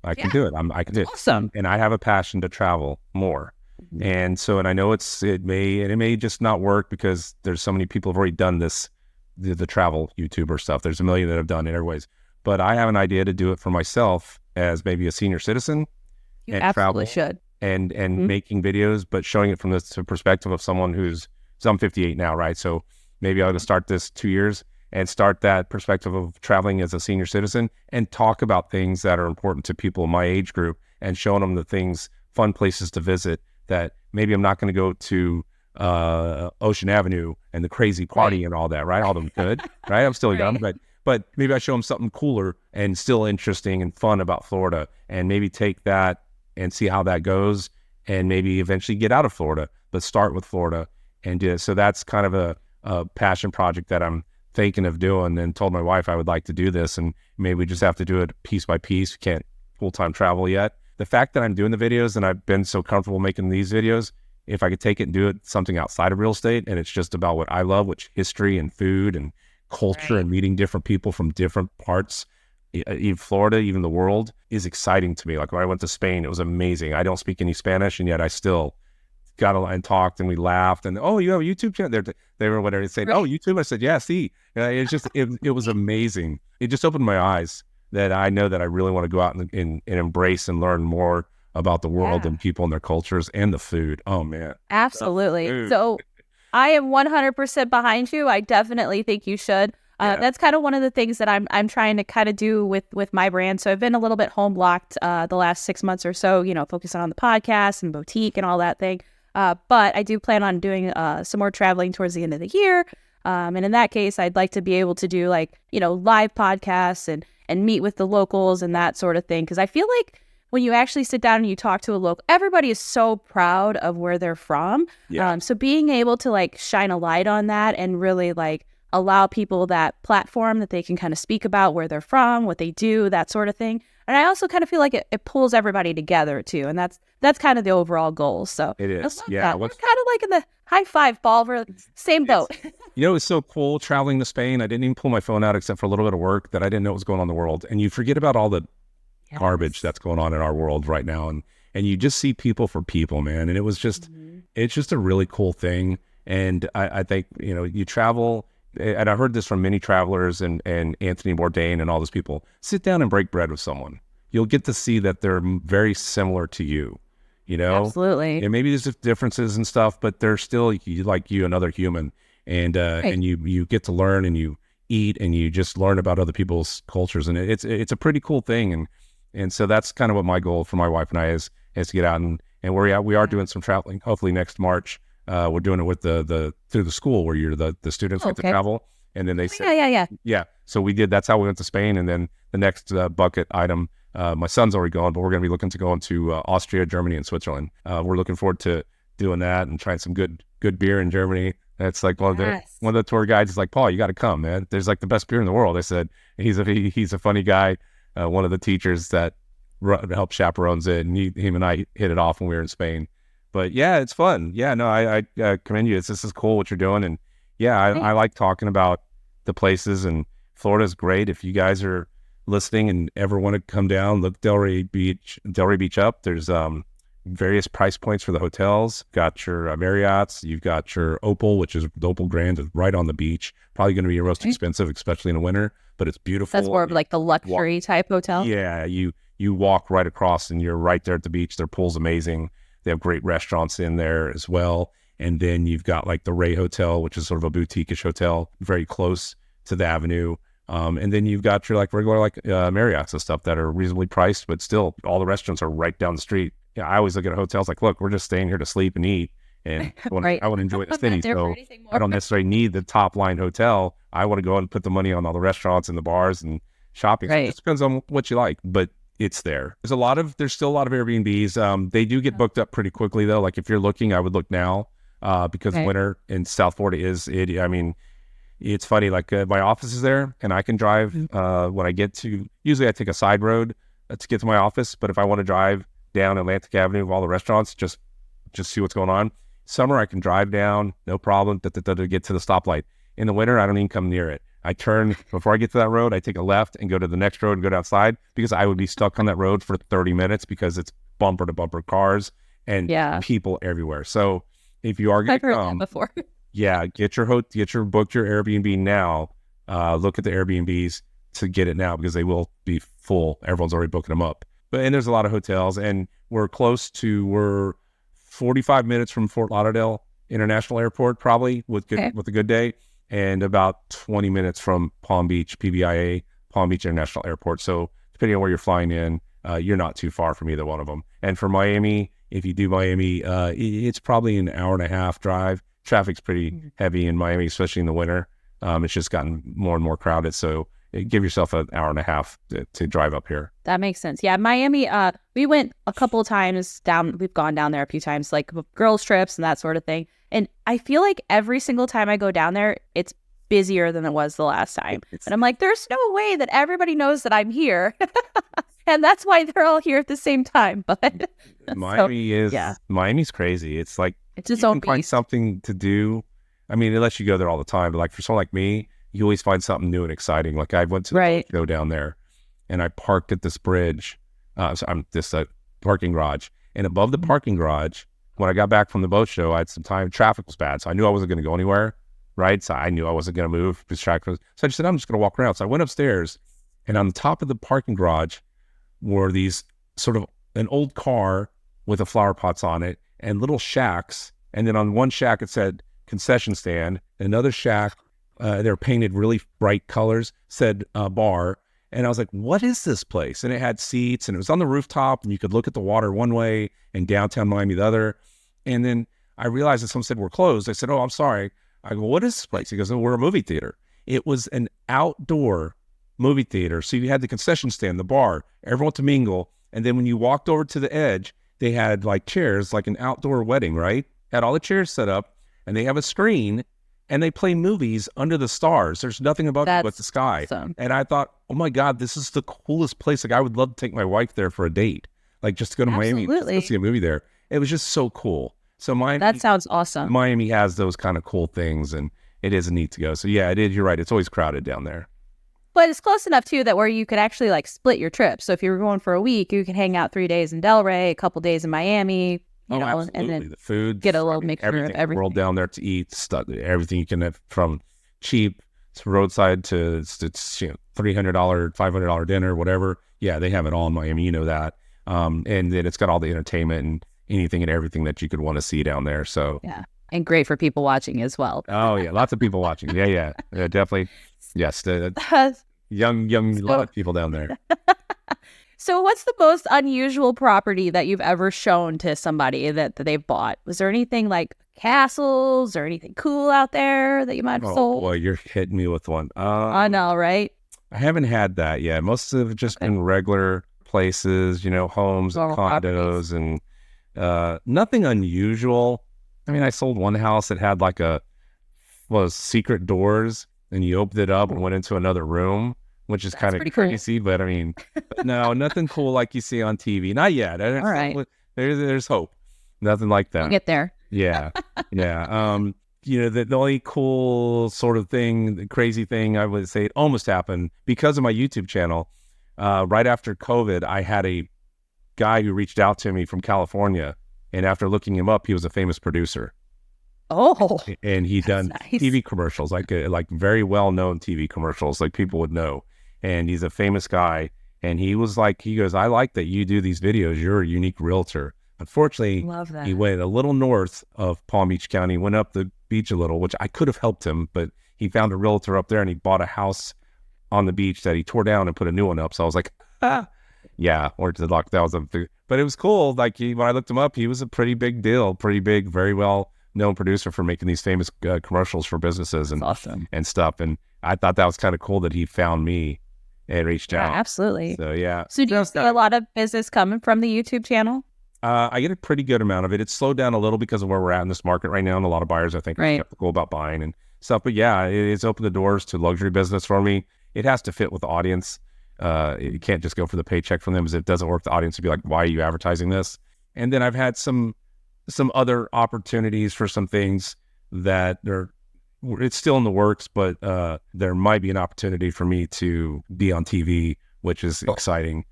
I can Yeah. do it. I can do it. Awesome. And I have a passion to travel more. Mhm. And so, and I know it may just not work because there's so many people have already done this, the travel YouTuber stuff. There's a million that have done it every. But I have an idea to do it for myself as maybe a senior citizen You and absolutely travel should. and Mhm. making videos, but showing it from the perspective of someone who's, so I'm 58 now, right? So maybe I'll start this 2 years and start that perspective of traveling as a senior citizen and talk about things that are important to people in my age group and showing them the things, fun places to visit that maybe I'm not going to go to Ocean Avenue and the crazy Right. party and all that, right? All them good, right? I'm still young, Right. but maybe I show them something cooler and still interesting and fun about Florida, and maybe take that and see how that goes, and maybe eventually get out of Florida, but start with Florida and do it. So that's kind of a passion project that I'm thinking of doing, and told my wife I would like to do this, and maybe we just have to do it piece by piece. We can't full-time travel yet. The fact that I'm doing the videos and I've been so comfortable making these videos, if I could take it and do it something outside of real estate and it's just about what I love, which history and food and culture Right. and meeting different people from different parts, even Florida, even the world, is exciting to me. Like when I went to Spain, it was amazing. I don't speak any Spanish, and yet I still got and talked, and we laughed, and oh, you have a YouTube channel? They were whatever. They said, oh, Right. YouTube. I said, yeah, see. It's just it was amazing. It just opened my eyes that I know that I really want to go out and embrace and learn more about the world Yeah. and people and their cultures and the food. Oh man, the Absolutely. food. So I am 100% behind you. I definitely think you should. Yeah, That's kind of one of the things that I'm trying to kind of do with my brand. So I've been a little bit home blocked the last 6 months or so, you know, focusing on the podcast and boutique and all that thing. But I do plan on doing some more traveling towards the end of the year. And in that case, I'd like to be able to do like, you know, live podcasts and meet with the locals and that sort of thing. Because I feel like when you actually sit down and you talk to a local, everybody is so proud of where they're from. yeah, So being able to like shine a light on that and really like allow people that platform that they can kind of speak about where they're from, what they do, that sort of thing. And I also kind of feel like it pulls everybody together too. And that's kind of the overall goal. So it I love is. Yeah, that. We're kind of like in the high five ball. We're same it's boat. it's so cool traveling to Spain. I didn't even pull my phone out except for a little bit of work that I didn't know what was going on in the world, and you forget about all the garbage Yes. that's going on in our world right now, and you just see people for people, man. And Mhm. it's just a really cool thing. And I think, you travel, and I heard this from many travelers and Anthony Bourdain and all those people. Sit down and break bread with someone. You'll get to see that they're very similar to you, you know. Absolutely. And maybe there's just differences and stuff, but they're still like you, another human. And Right. you get to learn, and you eat, and you just learn about other people's cultures, and it's a pretty cool thing. And so that's kind of what my goal for my wife and I is to get out, and we are Yeah. doing some traveling. Hopefully next March, we're doing it with the through the school where the students get to Okay. travel, and then they Oh, said, yeah, yeah, yeah. yeah. So we did. That's how we went to Spain, and then the next bucket item. My son's already gone, but we're going to be looking to go into Austria, Germany, and Switzerland. We're looking forward to doing that and trying some good beer in Germany. That's like Yes. one of the tour guides is like, Paul, you got to come, man. There's like the best beer in the world. I said he's a funny guy. One of the teachers that helped chaperones it, and him and I hit it off when we were in Spain. But yeah, it's fun. Yeah, no, I commend you. This is cool what you're doing, and yeah, I Thanks. like talking about the places, and Florida's great. If you guys are listening and ever want to come down, look Delray Beach up. There's various price points for the hotels. Got your Marriott's, you've got your Opal, which is the Opal Grand, is right on the beach. Probably going to be your most Okay. expensive, especially in the winter, but it's beautiful. That's more of like the luxury type hotel. Yeah, you walk right across and you're right there at the beach. Their pool's amazing. They have great restaurants in there as well. And then you've got like the Ray Hotel, which is sort of a boutique-ish hotel, very close to the avenue. And then you've got your like regular like Marriott's and stuff that are reasonably priced, but still all the restaurants are right down the street. Yeah, I always look at hotels like, look, we're just staying here to sleep and eat, and Right. I want to enjoy the I'm not city. there for So anything I more. don't necessarily need the top line hotel. I want to go and put the money on all the restaurants and the bars and shopping. So it Right. just depends on what you like, but it's there. There's still a lot of Airbnbs. They do get booked up pretty quickly though. Like if you're looking, I would look now because Okay. winter in South Florida is it. I mean, it's funny. Like my office is there, and I can drive when I get to. Usually, I take a side road to get to my office. But if I want to drive down Atlantic Avenue of all the restaurants, just see what's going on. Summer, I can drive down, no problem, to get to the stoplight. In the winter, I don't even come near it. I turn before I get to that road. I take a left and go to the next road and go outside because I would be stuck on that road for 30 minutes because it's bumper to bumper cars and Yeah. people everywhere. So if you are going I've to heard that come, before. yeah, book your Airbnb now. Look at the Airbnbs to get it now because they will be full. Everyone's already booking them up. And there's a lot of hotels, and we're 45 minutes from Fort Lauderdale International Airport, probably with Okay. a good day, and about 20 minutes from Palm Beach, PBIA, Palm Beach International Airport. So depending on where you're flying in, you're not too far from either one of them. And for Miami, if you do Miami, it's probably an hour and a half drive. Traffic's pretty heavy in Miami, especially in the winter. It's just gotten more and more crowded. So give yourself an hour and a half to drive up here. That makes sense. Yeah, Miami, we went a couple of times down. We've gone down there a few times, like girls' trips and that sort of thing. And I feel like every single time I go down there, it's busier than it was the last time. And I'm like, there's no way that everybody knows that I'm here. And that's why they're all here at the same time. But Miami's crazy. It's like it's its you own can find beast. something to do. I mean, unless you go there all the time. But like for someone like me, you always find something new and exciting. Like I went to the show down there, and I parked at this bridge. So I'm this parking garage, and above the parking garage, when I got back from the boat show, I had some time. Traffic was bad, so I knew I wasn't going to go anywhere. Right, so I knew I wasn't going to move. So I just said, I'm just going to walk around. So I went upstairs, and on the top of the parking garage were these sort of an old car with the flower pots on it and little shacks. And then on one shack, it said concession stand. Another shack, they're painted really bright colors, said bar. And I was like, what is this place? And it had seats, and it was on the rooftop, and you could look at the water one way and downtown Miami the other. And then I realized that someone said, we're closed. I said, oh, I'm sorry. I go, what is this place? He goes, oh, we're a movie theater. It was an outdoor movie theater. So you had the concession stand, the bar, everyone to mingle. And then when you walked over to the edge, they had like chairs, like an outdoor wedding, right? Had all the chairs set up, and they have a screen, and they play movies under the stars. There's nothing above you but the sky. Awesome. And I thought, oh my God, this is the coolest place. Like I would love to take my wife there for a date, like just to go to Miami, just go see a movie there. It was just so cool. So that sounds awesome. Miami has those kind of cool things, and it is neat to go. So yeah, it is. You're right. It's always crowded down there. But it's close enough too that where you could actually like split your trip. So if you were going for a week, you could hang out 3 days in Delray, a couple days in Miami, you know, absolutely. and then the food, get a little mixture of everything. World down there to eat stuff, everything you can have, from cheap roadside to it's $300, $500 dinner, whatever. Yeah, they have it all in Miami. You know that. And then it's got all the entertainment and anything and everything that you could want to see down there. So yeah, and great for people watching as well. Oh yeah, lots of people watching. Yeah, definitely. Yes, young, lot of people down there. So what's the most unusual property that you've ever shown to somebody that they've bought? Was there anything like castles or anything cool out there that you might have sold? Oh boy, you're hitting me with one. I know, right? I haven't had that yet. Most of it just been regular places, you know, homes and condos and nothing unusual. I mean, I sold one house that had like secret doors, and you opened it up and went into another room, which is kind of crazy. Cool. But I mean, no, nothing cool like you see on TV. Not yet. All right. There's hope. Nothing like that. We'll get there. Yeah. Yeah. You know, the only cool sort of thing, the crazy thing, I would say it almost happened because of my YouTube channel. Right after COVID, I had a guy who reached out to me from California, and after looking him up, he was a famous producer. Oh, and he'd done TV commercials, like very well-known TV commercials, like people would know. And he's a famous guy. And he was like, he goes, I like that you do these videos. You're a unique realtor. Unfortunately, he went a little north of Palm Beach County, went up the beach a little, which I could have helped him, but he found a realtor up there and he bought a house on the beach that he tore down and put a new one up. So I was like, yeah, or to luck. That was but it was cool. Like when I looked him up, he was a pretty big deal, pretty big, very well known producer for making these famous commercials for businesses and awesome. and stuff. And I thought that was kind of cool that he found me and reached out. Absolutely. So yeah. So do you see a lot of business coming from the YouTube channel? I get a pretty good amount of it. It's slowed down a little because of where we're at in this market right now, and a lot of buyers I think are skeptical about buying and stuff. But yeah, it's opened the doors to luxury business for me. It has to fit with the audience. You can't just go for the paycheck from them, because it doesn't work. The audience would be like, why are you advertising this? And then I've had some other opportunities for some things that it's still in the works, but there might be an opportunity for me to be on TV, which is exciting.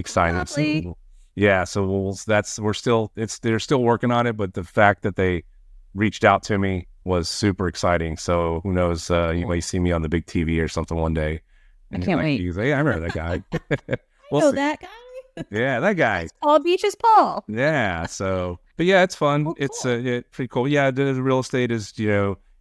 So, yeah, so they're still working on it, but the fact that they reached out to me was super exciting. So who knows, you may see me on the big TV or something one day. I can't wait. Hey, I remember that guy. That guy? Yeah, that guy. Paul Beach's Paul. Yeah, so, but yeah, it's fun. Cool. It's pretty cool. Yeah, the real estate is,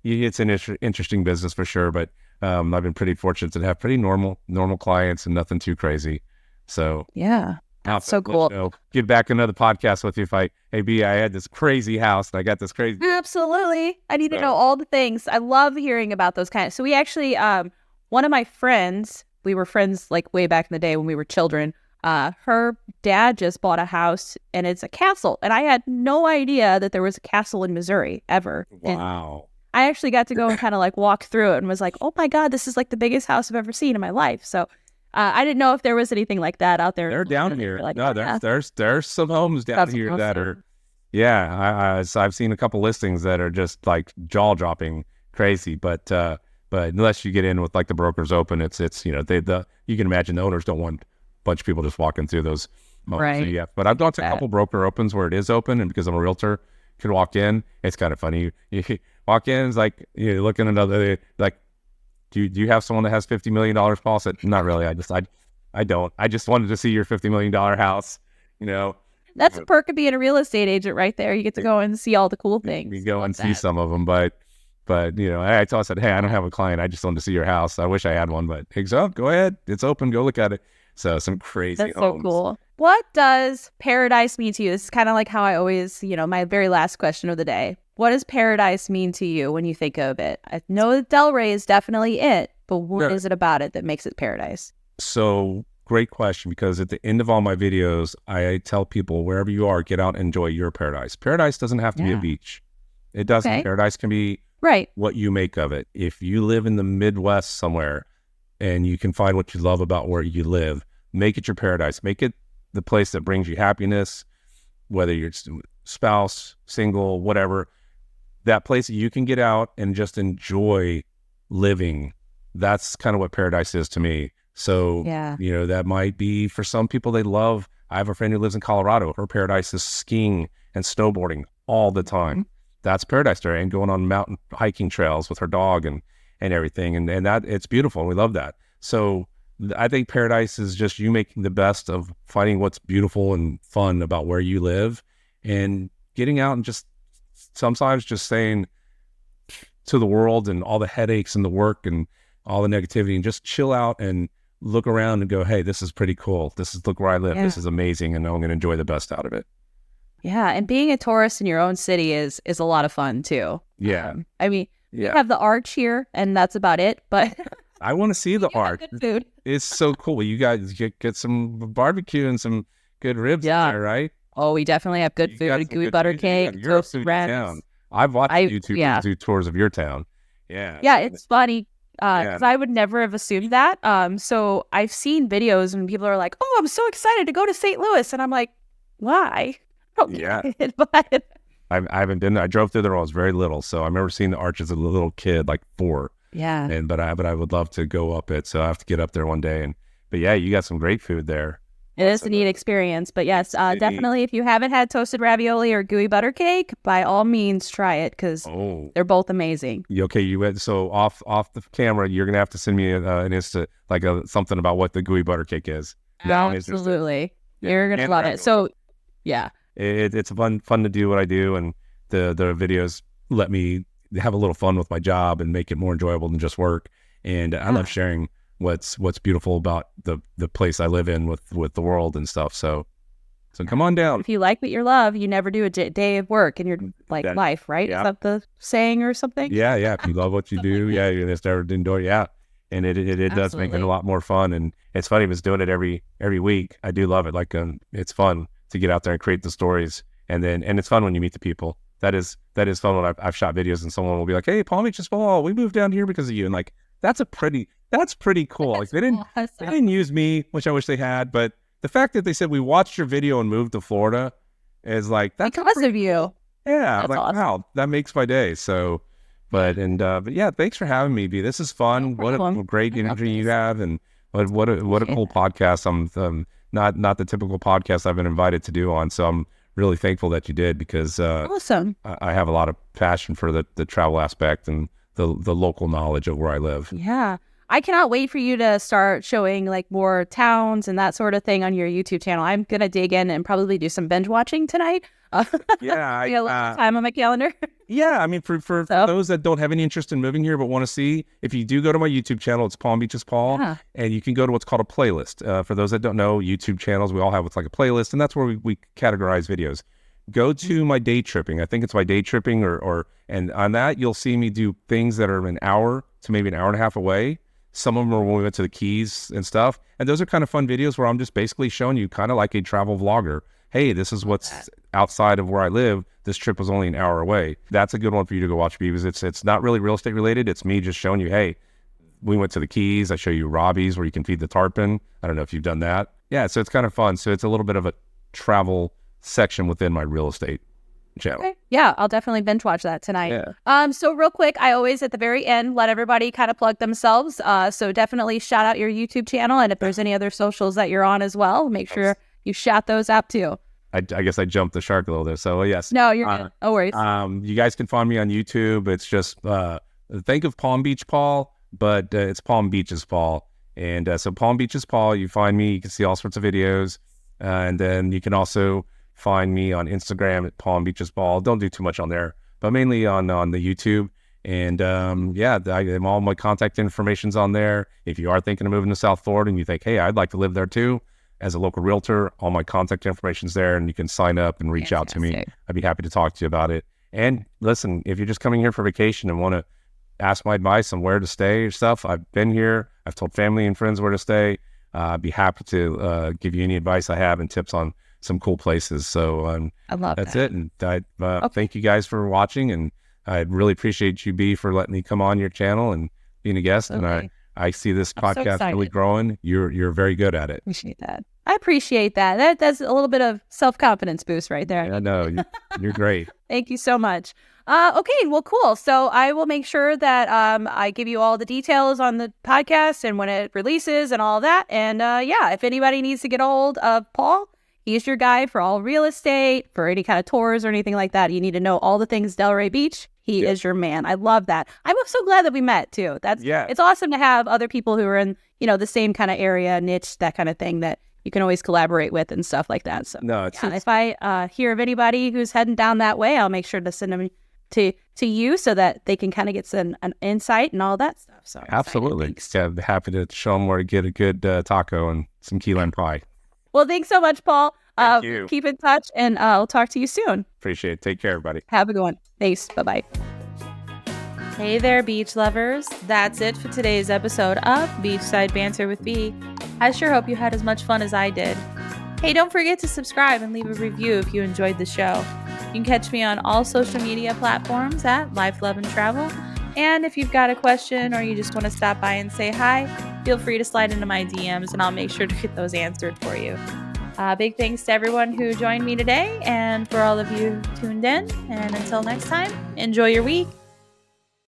it's an interesting business for sure, but I've been pretty fortunate to have pretty normal clients and nothing too crazy. So yeah. That's so cool. Get back another podcast with you. Hey B, I had this crazy house and I got this crazy. Absolutely. I need to know all the things. I love hearing about those kinds. So we actually, one of my friends, we were friends like way back in the day when we were children. Her dad just bought a house and it's a castle. And I had no idea that there was a castle in Missouri ever. Wow. And I actually got to go and kind of like walk through it and was like, oh my God, this is like the biggest house I've ever seen in my life. So I didn't know if there was anything like that out there. They're down here. Like, no, there's some homes down here awesome. That are, yeah. I've seen a couple listings that are just like jaw dropping crazy, but unless you get in with like the brokers open, it's you can imagine the owners don't want a bunch of people just walking through those homes. Right. So, yeah, but I've gone to a couple broker opens where it is open, and because I'm a realtor, could walk in. It's kind of funny. You walk in, it's like you're looking at another like. Do you have someone that has $50 million, Paul? I said, not really. I don't. I just wanted to see your $50 million house, That's a perk of being a real estate agent right there. You get to go and see all the cool things. You go and see some of them, but I said, hey, I don't have a client. I just wanted to see your house. I wish I had one, but go ahead. It's open. Go look at it. So some crazy That's homes. So cool. What does paradise mean to you? This is kind of like how I always, my very last question of the day. What does paradise mean to you when you think of it? I know that Delray is definitely it, but what is it about it that makes it paradise? So great question, because at the end of all my videos, I tell people wherever you are, get out and enjoy your paradise. Paradise doesn't have to be a beach. It doesn't. Okay. Paradise can be what you make of it. If you live in the Midwest somewhere and you can find what you love about where you live, make it your paradise. Make it the place that brings you happiness, whether you're spouse, single, whatever. That place that you can get out and just enjoy living. That's kind of what paradise is to me. So, that might be for some people they love. I have a friend who lives in Colorado. Her paradise is skiing and snowboarding all the time. Mm-hmm. That's paradise there, and going on mountain hiking trails with her dog and everything. And that it's beautiful. We love that. So I think paradise is just you making the best of finding what's beautiful and fun about where you live and getting out and just sometimes just saying to the world and all the headaches and the work and all the negativity and just chill out and look around and go, hey, this is pretty cool. Look where I live. Yeah. This is amazing. And I'm going to enjoy the best out of it. Yeah. And being a tourist in your own city is a lot of fun too. Yeah. You have the arch here and that's about it, but I want to see the arch. Good food. It's so cool. You guys get some barbecue and some good ribs there, right? Oh, we definitely have good food. A gooey butter cake, toasted rabbits. I've watched YouTube do tours of your town. Yeah. Yeah, it's funny because I would never have assumed that. So I've seen videos and people are like, oh, I'm so excited to go to St. Louis. And I'm like, why? But I haven't been there. I drove through there when I was very little. So I remember seeing the arch as a little kid, like 4. Yeah. But I would love to go up it. So I have to get up there one day. But yeah, you got some great food there. It is a neat experience, but yes, definitely if you haven't had toasted ravioli or gooey butter cake, by all means try it because they're both amazing. Okay, so off the camera, you're gonna have to send me an Insta something about what the gooey butter cake is. Absolutely, you're gonna love it. So, yeah, it's fun to do what I do, and the videos let me have a little fun with my job and make it more enjoyable than just work. And I love sharing what's beautiful about the place I live in with the world and stuff. So come on down. If you like what you love, you never do a day of work in your life, right? Yeah. Is that the saying or something? Yeah. If you love what you do, you just never enjoy. Yeah. And it does make it a lot more fun. And it's funny, was doing it every week. I do love it. Like, it's fun to get out there and create the stories. And it's fun when you meet the people. That is fun when I've shot videos and someone will be like, hey, Palm Beach Paul, we moved down here because of you. And like, that's pretty cool. Like they didn't use me, which I wish they had. But the fact that they said we watched your video and moved to Florida is like, that's because of you. Yeah. That's like, awesome. Wow, that makes my day. So, but yeah, thanks for having me, B. This is fun. What a great energy you have. And what a cool podcast. I'm not the typical podcast I've been invited to do on. So I'm really thankful that you did, because awesome. I have a lot of passion for the travel aspect and the local knowledge of where I live. Yeah. I cannot wait for you to start showing like more towns and that sort of thing on your YouTube channel. I'm going to dig in and probably do some binge watching tonight. Yeah. Time on my calendar. Yeah. I mean, for those that don't have any interest in moving here but want to see, if you do go to my YouTube channel, it's Palm Beaches Paul, and you can go to what's called a playlist. For those that don't know, YouTube channels, we all have what's like a playlist, and that's where we categorize videos. Go to my day tripping. I think it's my day tripping, and on that, you'll see me do things that are an hour to maybe an hour and a half away. Some of them are when we went to the Keys and stuff. And those are kind of fun videos where I'm just basically showing you, kind of like a travel vlogger. Hey, this is what's outside of where I live. This trip was only an hour away. That's a good one for you to go watch, because it's not really real estate related. It's me just showing you, hey, we went to the Keys. I show you Robbie's where you can feed the tarpon. I don't know if you've done that. Yeah, so it's kind of fun. So it's a little bit of a travel section within my real estate channel. Okay. Yeah, I'll definitely binge watch that tonight. Yeah. So real quick, I always at the very end let everybody kind of plug themselves. So definitely shout out your YouTube channel, and if there's any other socials that you're on as well, make sure you shout those out too. I guess I jumped the shark a little there. So yes. No, you're good. No worries. You guys can find me on YouTube. It's just think of Palm Beach Paul, but it's Palm Beaches Paul. And so Palm Beaches Paul, you find me. You can see all sorts of videos, and then you can also find me on Instagram at Palm Beaches Paul. Don't do too much on there, but mainly on the YouTube. And all my contact information's on there. If you are thinking of moving to South Florida and you think, hey, I'd like to live there too, as a local realtor, all my contact information's there, and you can sign up and reach out to me. I'd be happy to talk to you about it. And listen, if you're just coming here for vacation and want to ask my advice on where to stay or stuff, I've been here. I've told family and friends where to stay. I'd be happy to give you any advice I have and tips on some cool places. So I love that's that. it. And I thank you guys for watching, and I really appreciate you, B, for letting me come on your channel and being a guest. Okay. And I see this podcast really growing. You're very good at it. Appreciate that. I appreciate that. That's a little bit of self-confidence boost right there. I know. You're great. Thank you so much. Okay, well, cool. So I will make sure that I give you all the details on the podcast and when it releases and all that. And if anybody needs to get a hold of Paul, he's your guy for all real estate, for any kind of tours or anything like that. You need to know all the things Delray Beach. He is your man. I love that. I'm so glad that we met too. It's awesome to have other people who are in, the same kind of area, niche, that kind of thing that you can always collaborate with and stuff like that. So if I hear of anybody who's heading down that way, I'll make sure to send them to you so that they can kind of get an insight and all that stuff. So absolutely. I'm happy to show them where to get a good taco and some key lime pie. Well, thanks so much, Paul. Thank you. Keep in touch, and I'll talk to you soon. Appreciate it. Take care, everybody. Have a good one. Thanks. Bye-bye. Hey there, beach lovers. That's it for today's episode of Beachside Banter with B. I sure hope you had as much fun as I did. Hey, don't forget to subscribe and leave a review if you enjoyed the show. You can catch me on all social media platforms at Life, Love, and Travel. And if you've got a question or you just want to stop by and say hi, feel free to slide into my DMs and I'll make sure to get those answered for you. Big thanks to everyone who joined me today and for all of you tuned in. And until next time, enjoy your week.